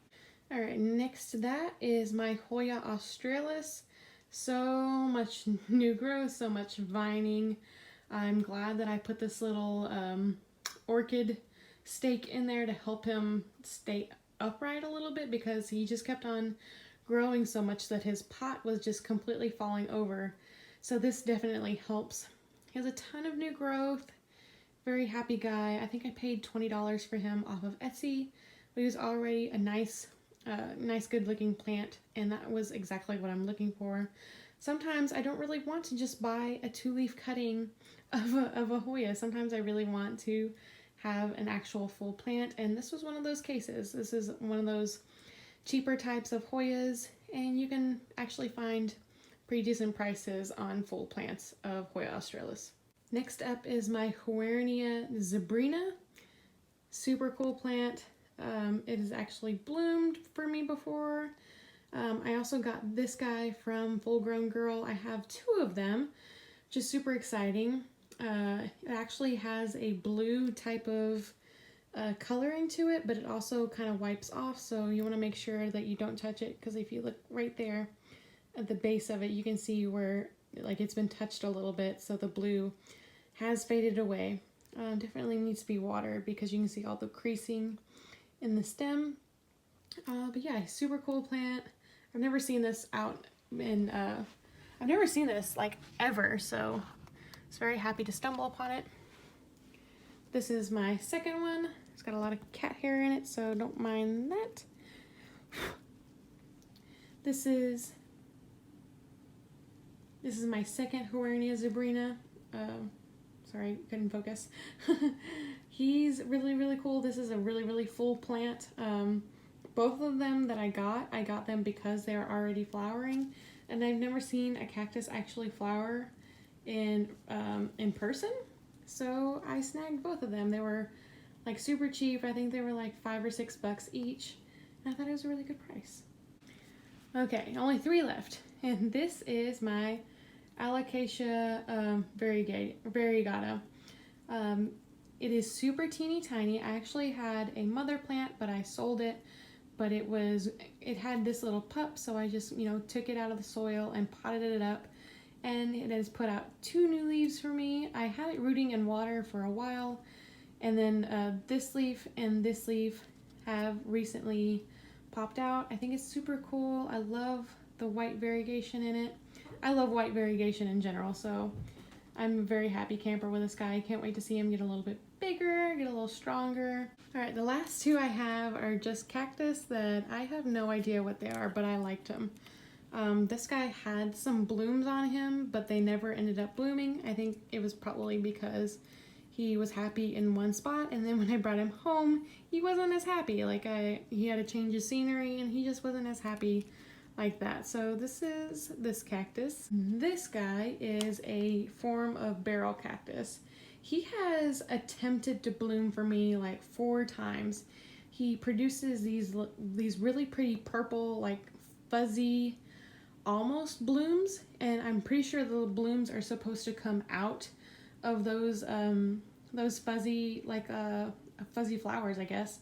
All right, next to that is my Hoya australis. So much new growth, so much vining. I'm glad that I put this little orchid stake in there to help him stay upright a little bit because he just kept on growing so much that his pot was just completely falling over. So this definitely helps. He has a ton of new growth. Very happy guy. I think I paid $20 for him off of Etsy, but he was already a nice good looking plant, and that was exactly what I'm looking for. Sometimes I don't really want to just buy a 2-leaf cutting of a Hoya. Sometimes I really want to have an actual full plant, and this was one of those cases. This is one of those cheaper types of Hoyas, and you can actually find pretty decent prices on full plants of Hoya australis. Next up is my Huernia zebrina. Super cool plant. It has actually bloomed for me before. I also got this guy from Full Grown Girl. I have 2 of them, which is super exciting. It actually has a blue type of coloring to it, but it also kind of wipes off, so you want to make sure that you don't touch it, because if you look right there at the base of it, you can see where like it's been touched a little bit, so the blue has faded away. Definitely needs to be watered because you can see all the creasing in the stem. But yeah, super cool plant. I've never seen this out in, I've never seen this like ever, so I was very happy to stumble upon it. This is my second one. It's got a lot of cat hair in it, so don't mind that. This is my second Huernia zebrina. Sorry, couldn't focus. He's really, really cool. This is a really, really full plant. Both of them that I got them because they're already flowering, and I've never seen a cactus actually flower in person. So I snagged both of them. They were like super cheap. I think they were like $5 or $6 each, and I thought it was a really good price. Okay, only 3 left, and this is my Alocasia variegata. It is super teeny tiny. I actually had a mother plant, but I sold it. But it had this little pup, so I just, took it out of the soil and potted it up, and it has put out 2 new leaves for me. I had it rooting in water for a while, and then this leaf and this leaf have recently popped out. I think it's super cool. I love the white variegation in it. I love white variegation in general, so I'm a very happy camper with this guy. I can't wait to see him get a little bit bigger, get a little stronger. All right, the last 2 I have are just cactus that I have no idea what they are, but I liked them. This guy had some blooms on him, but they never ended up blooming. I think it was probably because he was happy in one spot, and then when I brought him home, he wasn't as happy. He had a change of scenery, and he just wasn't as happy like that. So this is this cactus. This guy is a form of barrel cactus. He has attempted to bloom for me like 4 times. He produces these really pretty purple, like fuzzy, almost blooms, and I'm pretty sure the blooms are supposed to come out of those fuzzy, like fuzzy flowers, I guess.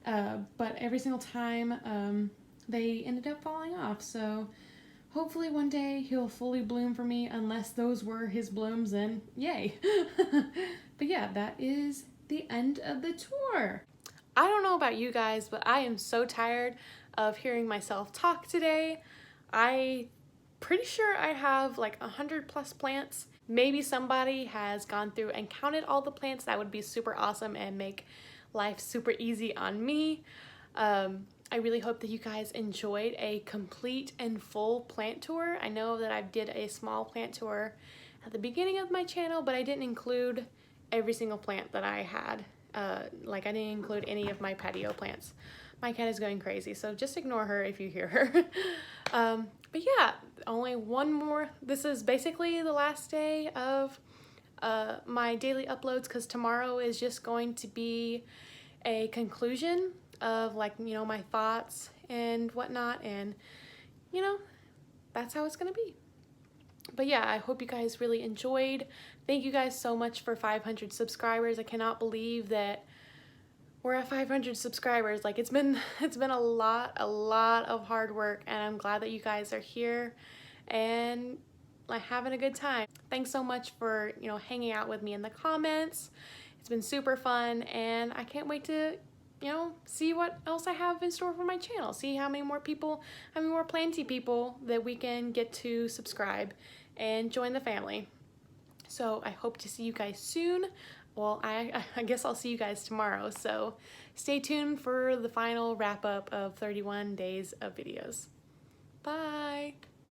But every single time they ended up falling off. So hopefully one day he'll fully bloom for me, unless those were his blooms, then yay. But yeah, that is the end of the tour. I don't know about you guys, but I am so tired of hearing myself talk today. I'm pretty sure I have like 100+ plants. Maybe somebody has gone through and counted all the plants. That would be super awesome and make life super easy on me. I really hope that you guys enjoyed a complete and full plant tour. I know that I did a small plant tour at the beginning of my channel, but I didn't include every single plant that I had. Like I didn't include any of my patio plants. My cat is going crazy, so just ignore her if you hear her. But yeah, only one more. This is basically the last day of my daily uploads, because tomorrow is just going to be a conclusion of my thoughts and whatnot, and that's how it's gonna be. But yeah, I hope you guys really enjoyed. Thank you guys so much for 500 subscribers. I cannot believe that we're at 500 subscribers. Like it's been a lot of hard work, and I'm glad that you guys are here and like having a good time. Thanks so much for hanging out with me in the comments. It's been super fun, and I can't wait to see what else I have in store for my channel. See how many more people, how many more planty people that we can get to subscribe and join the family. So I hope to see you guys soon. Well, I guess I'll see you guys tomorrow. So stay tuned for the final wrap up of 31 days of videos. Bye.